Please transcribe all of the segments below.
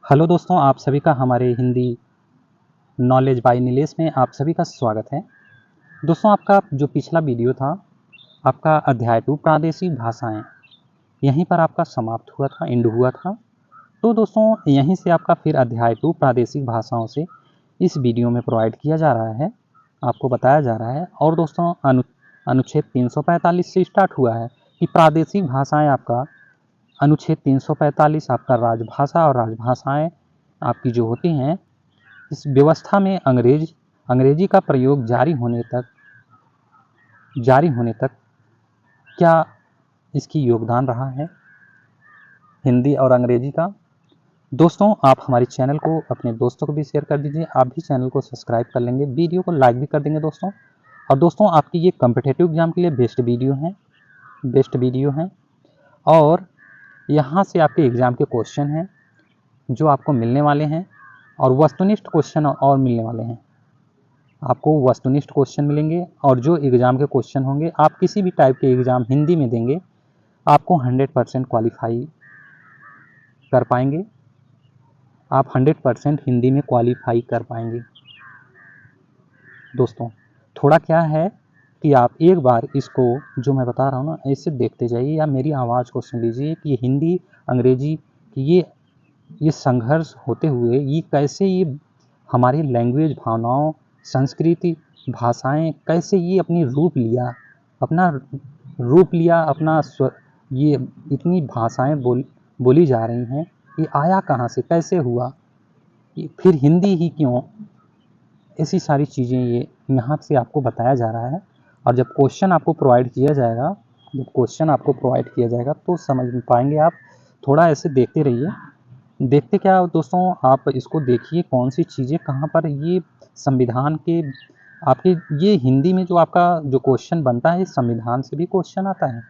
Hello दोस्तों, आप सभी का हमारे हिंदी नॉलेज बाय नीलेश में आप सभी का स्वागत है। दोस्तों, आपका जो पिछला वीडियो था, आपका अध्याय 2 प्रादेशिक भाषाएं, यहीं पर आपका समाप्त हुआ था, एंड हुआ था। तो दोस्तों, यहीं से आपका फिर अध्याय 2 प्रादेशिक भाषाओं से इस वीडियो में प्रोवाइड किया जा रहा है, आपको बताया जा रहा है। और दोस्तों, अनुच्छेद 345 से स्टार्ट हुआ है कि प्रादेशिक भाषाएं आपका अनुच्छेद 345 आपका राजभाषा और राजभाषाएं आपकी जो होती हैं, इस व्यवस्था में अंग्रेजी का प्रयोग जारी होने तक क्या इसकी योगदान रहा है, हिंदी और अंग्रेजी का। दोस्तों, आप हमारे चैनल को अपने दोस्तों को भी शेयर कर दीजिए। आप भी चैनल को सब्सक्राइब कर लेंगे, वीडियो को लाइक भी कर देंगे दोस्तों। और दोस्तों, आपकी ये कॉम्पिटिटिव एग्जाम के लिए बेस्ट वीडियो हैं। और यहाँ से आपके एग्ज़ाम के क्वेश्चन हैं जो आपको मिलने वाले हैं, और वस्तुनिष्ठ क्वेश्चन और मिलने वाले हैं। आपको वस्तुनिष्ठ क्वेश्चन मिलेंगे, और जो एग्ज़ाम के क्वेश्चन होंगे, आप किसी भी टाइप के एग्ज़ाम हिंदी में देंगे, आपको 100% क्वालिफाई कर पाएंगे। आप 100% हिंदी में क्वालिफाई कर पाएंगे। दोस्तों, थोड़ा क्या है कि आप एक बार इसको, जो मैं बता रहा हूँ ना, इसे देखते जाइए या मेरी आवाज़ को सुन लीजिए कि हिंदी अंग्रेजी की ये संघर्ष होते हुए ये कैसे, ये हमारी लैंग्वेज, भावनाओं, संस्कृति, भाषाएं कैसे ये अपना रूप लिया, ये इतनी भाषाएं बोली जा रही हैं, ये आया कहाँ से, कैसे हुआ, फिर हिंदी ही क्यों, ऐसी सारी चीज़ें ये यहाँ से आपको बताया जा रहा है। और जब क्वेश्चन आपको प्रोवाइड किया जाएगा तो समझ पाएंगे आप। थोड़ा ऐसे देखते रहिए। देखते क्या दोस्तों, आप इसको देखिए कौन सी चीज़ें कहाँ पर ये संविधान के आपके, ये हिंदी में जो आपका जो क्वेश्चन बनता है, संविधान से भी क्वेश्चन आता है।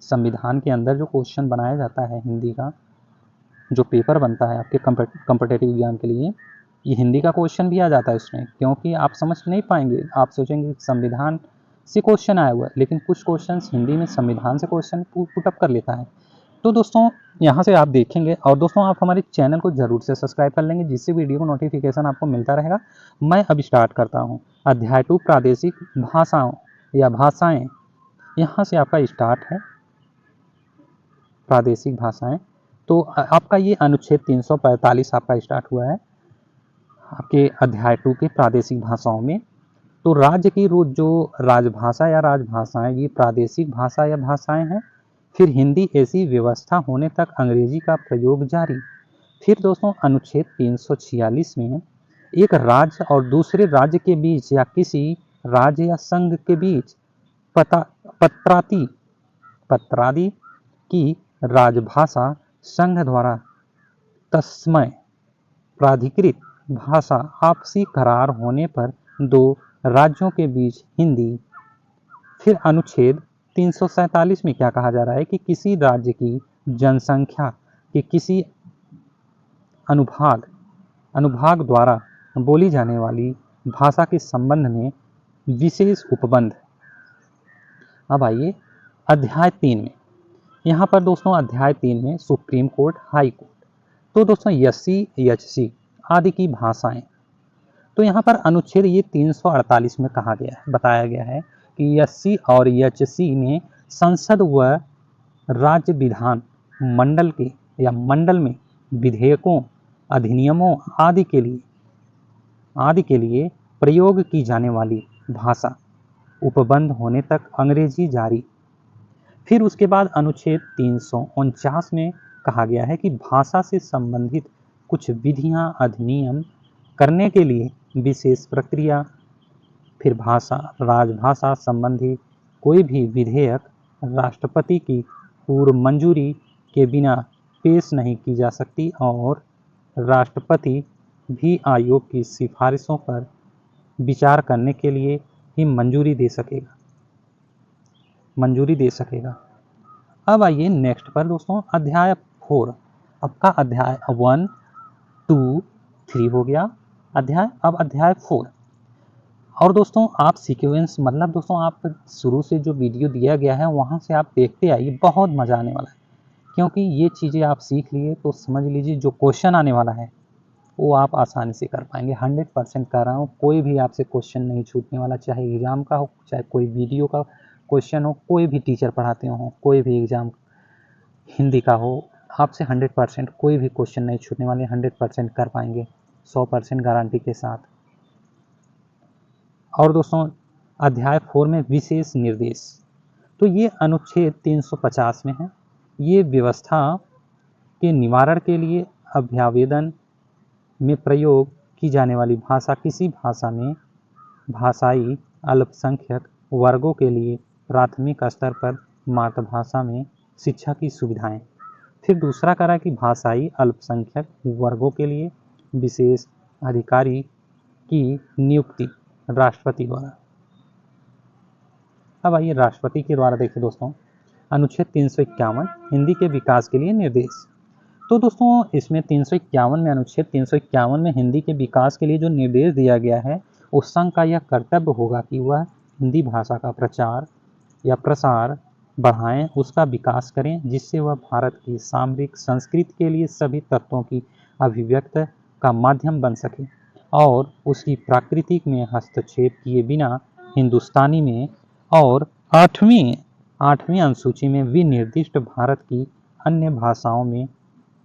संविधान के अंदर जो क्वेश्चन बनाया जाता है, हिंदी का जो पेपर बनता है आपके कॉम्पिटिटिव एग्जाम के लिए, ये हिंदी का क्वेश्चन भी आ जाता है उसमें। क्योंकि आप समझ नहीं पाएंगे, आप सोचेंगे संविधान से क्वेश्चन आया हुआ है, लेकिन कुछ क्वेश्चन हिंदी में संविधान से क्वेश्चन पुटअप कर लेता है। तो दोस्तों, यहाँ से आप देखेंगे। और दोस्तों, आप हमारे चैनल को ज़रूर से सब्सक्राइब कर लेंगे, जिससे वीडियो को नोटिफिकेशन आपको मिलता रहेगा। मैं अब स्टार्ट करता हूँ अध्याय 2 प्रादेशिक भाषाओं या भाषाएं। यहाँ से आपका स्टार्ट है प्रादेशिक भाषाएं। तो आपका ये अनुच्छेद 345 आपका स्टार्ट हुआ है आपके अध्याय 2 के प्रादेशिक भाषाओं में। तो राज्य की जो राजभाषा या राजभाषाएं, ये प्रादेशिक भाषा या भाषाएं हैं। फिर हिंदी ऐसी व्यवस्था होने तक अंग्रेजी का प्रयोग जारी। फिर दोस्तों, अनुच्छेद 346 में एक राज्य और दूसरे राज्य के बीच या किसी राज्य या संघ के बीच पत्रादि पत्रादि की राजभाषा संघ द्वारा तस्मय प्राधिकृत भाषा आपसी करार होने पर दो राज्यों के बीच हिंदी। फिर अनुच्छेद 347 में क्या कहा जा रहा है कि किसी राज्य की जनसंख्या के किसी अनुभाग द्वारा बोली जाने वाली भाषा के संबंध में विशेष उपबंध। अब आइए अध्याय 3 में। यहाँ पर दोस्तों अध्याय 3 में सुप्रीम कोर्ट, हाई कोर्ट। तो दोस्तों, एससी, एचसी आदि की भाषाएं। तो यहाँ पर अनुच्छेद ये 348 में कहा गया है, बताया गया है कि एससी और एचसी में संसद व राज्य विधान मंडल में विधेयकों, अधिनियमों आदि के लिए प्रयोग की जाने वाली भाषा उपबंध होने तक अंग्रेजी जारी। फिर उसके बाद अनुच्छेद 349 में कहा गया है कि भाषा से संबंधित कुछ विधियां, अधिनियम करने के लिए विशेष प्रक्रिया। फिर राजभाषा संबंधी कोई भी विधेयक राष्ट्रपति की पूर्व मंजूरी के बिना पेश नहीं की जा सकती, और राष्ट्रपति भी आयोग की सिफारिशों पर विचार करने के लिए ही मंजूरी दे सकेगा। अब आइए नेक्स्ट पर दोस्तों, अध्याय 4। आपका अध्याय 1, 2, 3 हो गया अब अध्याय 4। और दोस्तों, आप सीक्वेंस, दोस्तों आप शुरू से जो वीडियो दिया गया है वहाँ से आप देखते आइए, बहुत मज़ा आने वाला है। क्योंकि ये चीज़ें आप सीख लिए तो समझ लीजिए जो क्वेश्चन आने वाला है वो आप आसानी से कर पाएंगे। 100% कह रहा हूँ, कोई भी आपसे क्वेश्चन नहीं छूटने वाला, चाहे एग्ज़ाम का हो, चाहे कोई वीडियो का क्वेश्चन हो, कोई भी टीचर पढ़ाते हो, कोई भी एग्ज़ाम हिंदी का हो, आपसे 100% कोई भी क्वेश्चन नहीं छूटने वाले, 100% कर पाएंगे 100% गारंटी के साथ। और दोस्तों अध्याय 4 में विशेष निर्देश, तो ये अनुच्छेद 350 में है। ये व्यवस्था के निवारण के लिए अभ्यावेदन में प्रयोग की जाने वाली भाषा किसी भाषा में भाषाई अल्पसंख्यक वर्गों के लिए प्राथमिक स्तर पर मातृभाषा में शिक्षा की सुविधाएं। फिर दूसरा करा कि भाषाई अल्पसंख्यक वर्गों के लिए विशेष अधिकारी की नियुक्ति राष्ट्रपति द्वारा। अब आइए राष्ट्रपति के द्वारा देखिए दोस्तों, अनुच्छेद 351 हिंदी के विकास के लिए निर्देश। तो दोस्तों इसमें 351 में, अनुच्छेद 351 में हिंदी के विकास के लिए जो निर्देश दिया गया है, उस संघ का यह कर्तव्य होगा कि वह हिंदी भाषा का प्रचार या प्रसार बढ़ाएं, उसका विकास करें, जिससे वह भारत की सामरिक संस्कृति के लिए सभी तत्वों की अभिव्यक्त का माध्यम बन सके और उसकी प्राकृतिक में हस्तक्षेप किए बिना हिंदुस्तानी में और आठवीं अनुसूची में विनिर्दिष्ट भारत की अन्य भाषाओं में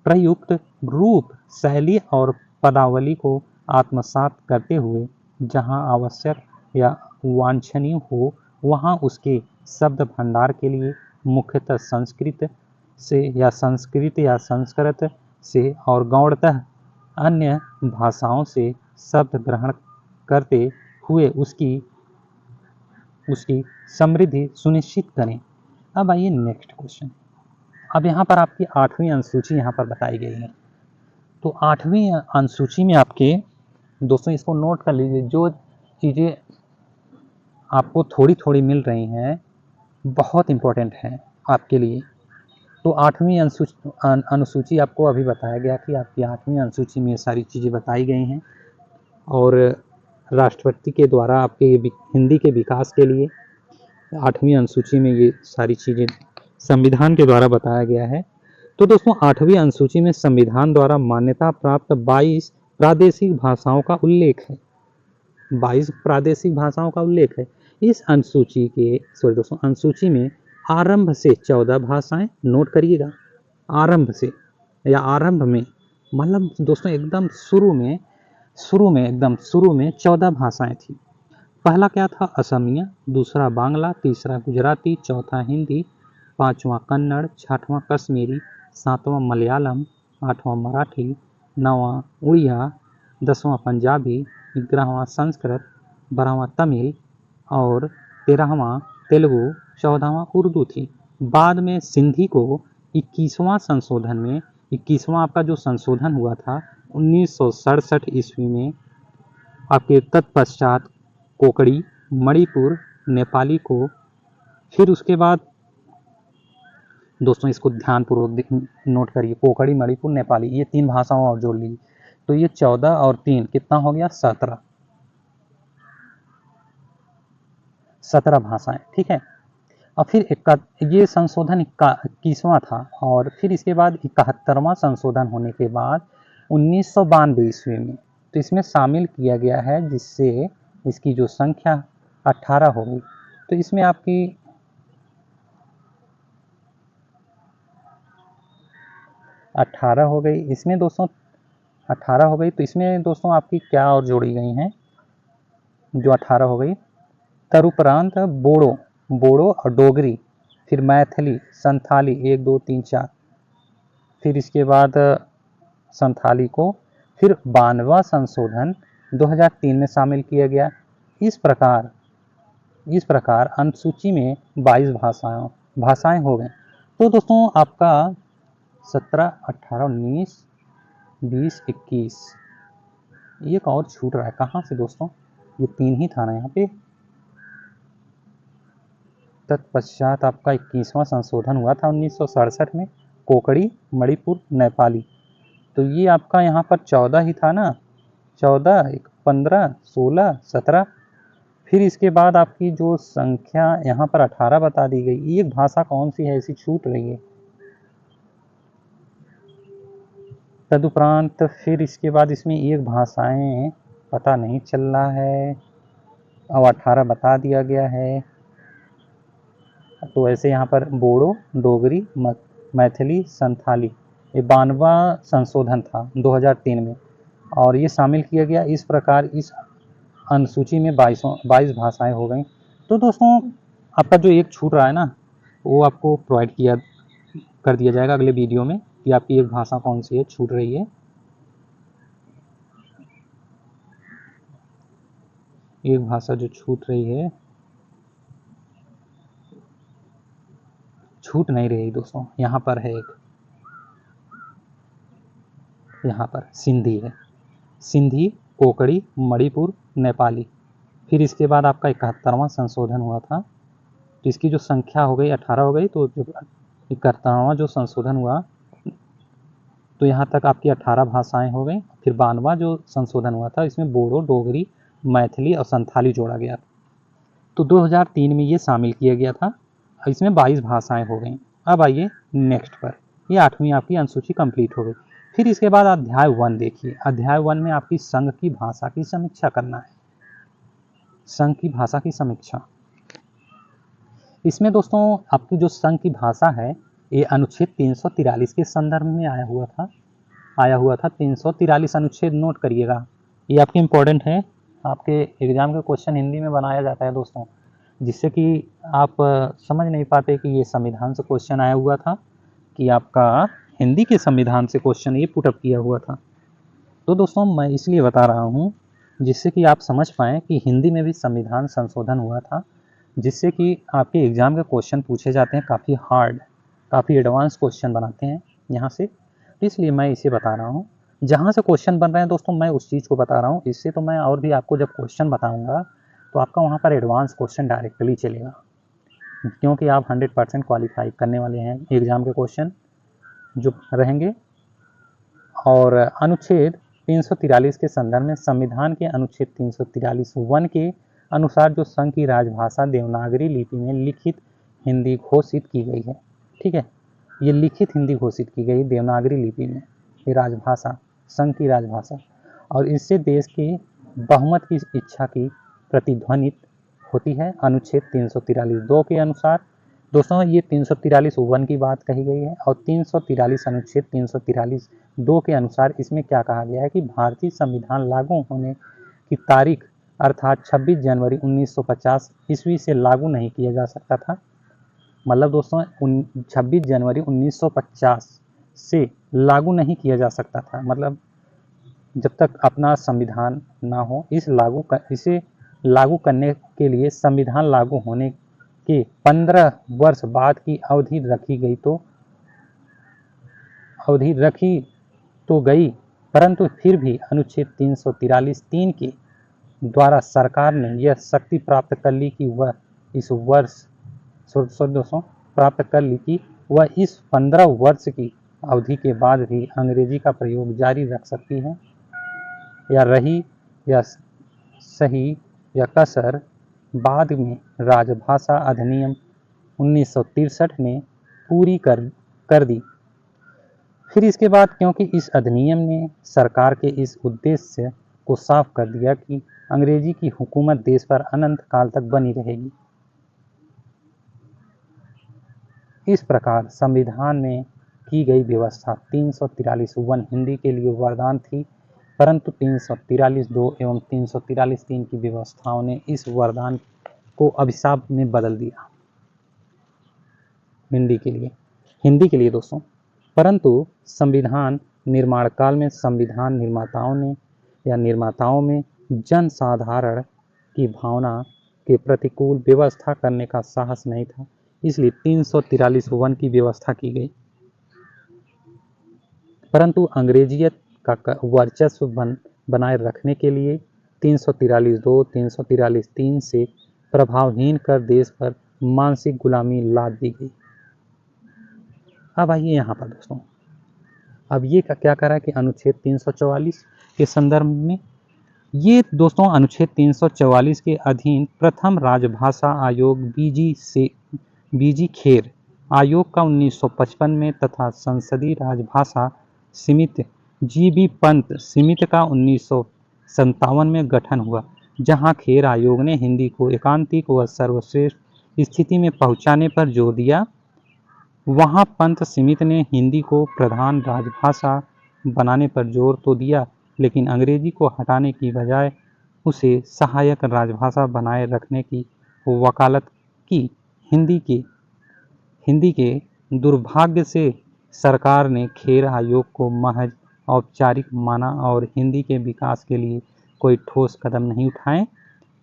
प्रयुक्त रूप, शैली और पदावली को आत्मसात करते हुए जहाँ आवश्यक या वांछनीय हो वहाँ उसके शब्द भंडार के लिए मुख्यतः संस्कृत या संस्कृत से और गौणतः अन्य भाषाओं से शब्द ग्रहण करते हुए उसकी समृद्धि सुनिश्चित करें। अब आइए नेक्स्ट क्वेश्चन। अब यहाँ पर आपकी 8वीं अनुसूची यहाँ पर बताई गई है। तो 8वीं अनुसूची में आपके दोस्तों इसको नोट कर लीजिए, जो चीज़ें आपको थोड़ी थोड़ी मिल रही हैं बहुत इम्पोर्टेंट है आपके लिए। तो 8वीं अनुसूची आपको अभी बताया गया कि आपकी 8वीं अनुसूची में ये सारी चीज़ें बताई गई हैं और राष्ट्रपति के द्वारा आपके हिंदी के विकास के लिए 8वीं अनुसूची में ये सारी चीज़ें संविधान के द्वारा बताया गया है। तो दोस्तों 8वीं अनुसूची में संविधान द्वारा मान्यता प्राप्त 22 प्रादेशिक भाषाओं का उल्लेख है। 22 प्रादेशिक भाषाओं का उल्लेख है। इस अनुसूची में आरंभ से 14 भाषाएं, नोट करिएगा, आरंभ से या आरंभ में मतलब दोस्तों एकदम शुरू में 14 भाषाएं थी। पहला क्या था? असमिया, दूसरा बांग्ला, तीसरा गुजराती, चौथा हिंदी, पांचवा कन्नड़, छठवां कश्मीरी, सातवां मलयालम, आठवां मराठी, नौवां उड़िया, 10वां पंजाबी, 11वां संस्कृत, 12वां तमिल और 13वां तेलुगु, 14वां उर्दू थी। बाद में सिंधी को 21वां संशोधन में, 21वां आपका जो संशोधन हुआ था 1967 ईस्वी में, आपके तत्पश्चात कोकड़ी, मणिपुर, नेपाली को, फिर उसके बाद दोस्तों इसको ध्यानपूर्वक नोट करिए, कोकड़ी, मणिपुर, नेपाली, ये 3 भाषाओं और जोड़ लीजिए। तो ये 14 और 3 कितना हो गया? 17 भाषाएं, ठीक है। और फिर ये संशोधन 21वां था और फिर इसके बाद 71वां संशोधन होने के बाद 1992 ईस्वी में तो इसमें शामिल किया गया है, जिससे इसकी जो संख्या 18 हो गई। तो इसमें आपकी 18 हो गई, इसमें दोस्तों 18 हो गई। तो इसमें दोस्तों आपकी क्या और जोड़ी गई हैं जो 18 हो गई? तदुपरांत बोडो और डोगरी, फिर मैथिली, संथाली 1 2 3 4, फिर इसके बाद संथाली को फिर 92वां संशोधन 2003 में शामिल किया गया। इस प्रकार अनुसूची में 22 भाषाएं हो गए। तो दोस्तों आपका 17, 18, 19, 20, 21 एक और छूट रहा है, कहाँ से दोस्तों? ये 3 ही था ना यहाँ पे। तत्पश्चात आपका 21वां संशोधन हुआ था 1967 में, कोकड़ी, मणिपुर, नेपाली। तो ये आपका यहाँ पर 14 ही था ना, 14, 15, 16, 17। फिर इसके बाद आपकी जो संख्या यहाँ पर 18 बता दी गई। एक भाषा कौन सी है ऐसी छूट रही है? तदुपरांत फिर इसके बाद इसमें एक भाषाएं पता नहीं चल रहा है, अब 18 बता दिया गया है। तो ऐसे यहाँ पर बोडो, डोगरी, मैथिली, संथाली, ये 92वां संशोधन था 2003 में, और ये शामिल किया गया। इस प्रकार इस अनुसूची में 22 भाषाएं हो गई। तो दोस्तों आपका जो एक छूट रहा है ना, वो आपको प्रोवाइड किया कर दिया जाएगा अगले वीडियो में कि आपकी एक भाषा कौन सी है छूट रही है। एक भाषा जो छूट रही है, छूट नहीं रही दोस्तों, यहाँ पर है एक, यहाँ पर सिंधी है, सिंधी, कोकड़ी, मणिपुर, नेपाली। फिर इसके बाद आपका 71वां संशोधन हुआ था, तो इसकी जो संख्या हो गई 18 हो गई, तो 71वां जो संशोधन हुआ तो यहाँ तक आपकी 18 भाषाएं हो गई। फिर 92वां जो संशोधन हुआ था इसमें बोडो, डोगरी, मैथिली और संथाली जोड़ा गया। तो 2003 में ये शामिल किया गया था, इसमें 22 भाषाएं हो गई। अब आइए नेक्स्ट पर, ये 8वीं आपकी अनुसूची कंप्लीट हो गई। फिर इसके बाद अध्याय 1 देखिए। अध्याय 1 में आपकी संघ की भाषा की समीक्षा करना है, संघ की भाषा की समीक्षा। इसमें दोस्तों आपकी जो संघ की भाषा है ये अनुच्छेद 343 के संदर्भ में आया हुआ था 343 अनुच्छेद नोट करिएगा, ये आपके इम्पोर्टेंट है। आपके एग्जाम के क्वेश्चन हिंदी में बनाया जाता है दोस्तों, जिससे कि आप समझ नहीं पाते कि ये संविधान से क्वेश्चन आया हुआ था कि आपका हिंदी के संविधान से क्वेश्चन ये पुटअप किया हुआ था। तो दोस्तों मैं इसलिए बता रहा हूँ जिससे कि आप समझ पाएँ कि हिंदी में भी संविधान संशोधन हुआ था, जिससे कि आपके एग्ज़ाम के क्वेश्चन पूछे जाते हैं काफ़ी हार्ड, काफ़ी एडवांस क्वेश्चन बनाते हैं यहाँ से। तो इसलिए मैं इसे बता रहा हूँ, जहाँ से क्वेश्चन बन रहे हैं दोस्तों मैं उस चीज़ को बता रहा हूँ। इससे तो मैं और भी आपको जब क्वेश्चन बताऊँगा तो आपका वहाँ पर एडवांस क्वेश्चन डायरेक्टली चलेगा, क्योंकि आप 100% क्वालिफाई करने वाले हैं एग्ज़ाम के क्वेश्चन जो रहेंगे। और अनुच्छेद 343 के संदर्भ में संविधान के अनुच्छेद 343(1) के अनुसार जो संघ की राजभाषा देवनागरी लिपि में लिखित हिंदी घोषित की गई है, ठीक है, ये लिखित हिंदी घोषित की गई देवनागरी लिपि में, ये राजभाषा संघ की राजभाषा, और इससे देश के बहुमत की इच्छा की प्रतिध्वनित होती है। अनुच्छेद 343(2) के अनुसार दोस्तों ये 343(1) की बात कही गई है, और 343 अनुच्छेद 343(2) के अनुसार इसमें क्या कहा गया है कि भारतीय संविधान लागू होने की तारीख अर्थात 26 जनवरी 1950 ईस्वी से लागू नहीं किया जा सकता था। मतलब दोस्तों 26 जनवरी 1950 से लागू नहीं किया जा सकता था, मतलब जब तक अपना संविधान ना हो, इसे लागू करने के लिए संविधान लागू होने के 15 वर्ष बाद की अवधि रखी तो गई, परंतु फिर भी अनुच्छेद 343(3) के द्वारा सरकार ने यह शक्ति प्राप्त कर ली कि वह इस 15 वर्ष की अवधि के बाद भी अंग्रेजी का प्रयोग जारी रख सकती है, या रही या सही या कसर बाद में राजभाषा अधिनियम 1963 ने पूरी कर दी। फिर इसके बाद क्योंकि इस अधिनियम ने सरकार के इस उद्देश्य को साफ कर दिया कि अंग्रेजी की हुकूमत देश पर अनंत काल तक बनी रहेगी। इस प्रकार संविधान में की गई व्यवस्था 343(1) हिंदी के लिए वरदान थी, परंतु 343(2) एवं 343(3) की व्यवस्थाओं ने इस वरदान को अभिशाप में बदल दिया हिंदी के लिए दोस्तों। परंतु संविधान निर्माण काल में संविधान निर्माताओं में जनसाधारण की भावना के प्रतिकूल व्यवस्था करने का साहस नहीं था, इसलिए 343(1) की व्यवस्था की गई। परंतु अंग्रेजियत का वर्चस्व बनाए रखने के लिए 343(2), 343(3) से प्रभावहीन कर देश पर मानसिक गुलामी लाद दी गई। अब आइए यहाँ पर दोस्तों, अब ये क्या कह रहा है कि अनुच्छेद 344 के संदर्भ में, ये दोस्तों अनुच्छेद 344 के अधीन प्रथम राजभाषा आयोग बीजी खेर आयोग का 1955 में तथा संसदीय राजभाषा समिति जीबी पंत समिति का 1957 में गठन हुआ, जहां खेर आयोग ने हिंदी को एकांतिक व सर्वश्रेष्ठ स्थिति में पहुंचाने पर जोर दिया। वहां पंत समिति ने हिंदी को प्रधान राजभाषा बनाने पर जोर तो दिया, लेकिन अंग्रेजी को हटाने की बजाय उसे सहायक राजभाषा बनाए रखने की वकालत की। हिंदी के दुर्भाग्य से सरकार ने खेर आयोग को महज औपचारिक माना और हिंदी के विकास के लिए कोई ठोस कदम नहीं उठाए,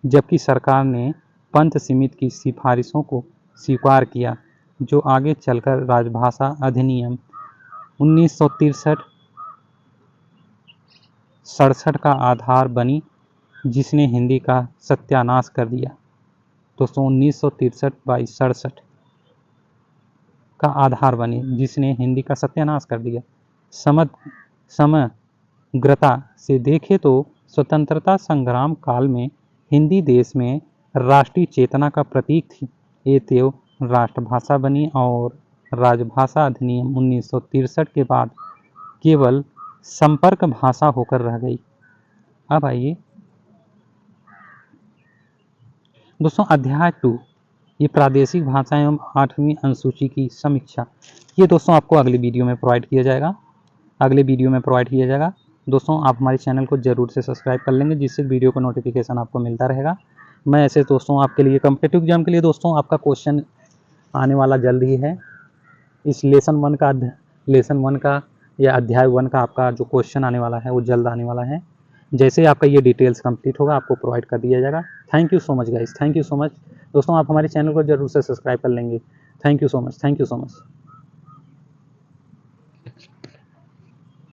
जबकि सरकार ने पंत समिति की सिफारिशों को स्वीकार किया, जो आगे चलकर राजभाषा अधिनियम 1963-67 का आधार बनी, जिसने हिंदी का सत्यानाश कर दिया। दोस्तों 1963-67 का आधार बनी, जिसने हिंदी का सत्यानाश कर दिया। समग्रता से देखें तो स्वतंत्रता संग्राम काल में हिंदी देश में राष्ट्रीय चेतना का प्रतीक थी। ये तो राष्ट्रभाषा बनी और राजभाषा अधिनियम 1963 के बाद केवल संपर्क भाषा होकर रह गई। अब आइए दोस्तों अध्याय 2, ये प्रादेशिक भाषाएं एवं 8वीं अनुसूची की समीक्षा। ये दोस्तों आपको अगले वीडियो में प्रोवाइड किया जाएगा। दोस्तों आप हमारे चैनल को जरूर से सब्सक्राइब कर लेंगे, जिससे वीडियो का नोटिफिकेशन आपको मिलता रहेगा। मैं ऐसे दोस्तों आपके लिए कॉम्पिटिटिव एग्जाम के लिए दोस्तों आपका क्वेश्चन आने वाला जल्द ही है। इस लेसन वन का या अध्याय 1 का आपका जो क्वेश्चन आने वाला है वो जल्द आने वाला है। जैसे ही आपका ये डिटेल्स कंप्लीट होगा आपको प्रोवाइड कर दिया जाएगा। Thank you so much guys, thank you so much. दोस्तों आप हमारे चैनल को जरूर से सब्सक्राइब कर लेंगे। Thank you so much.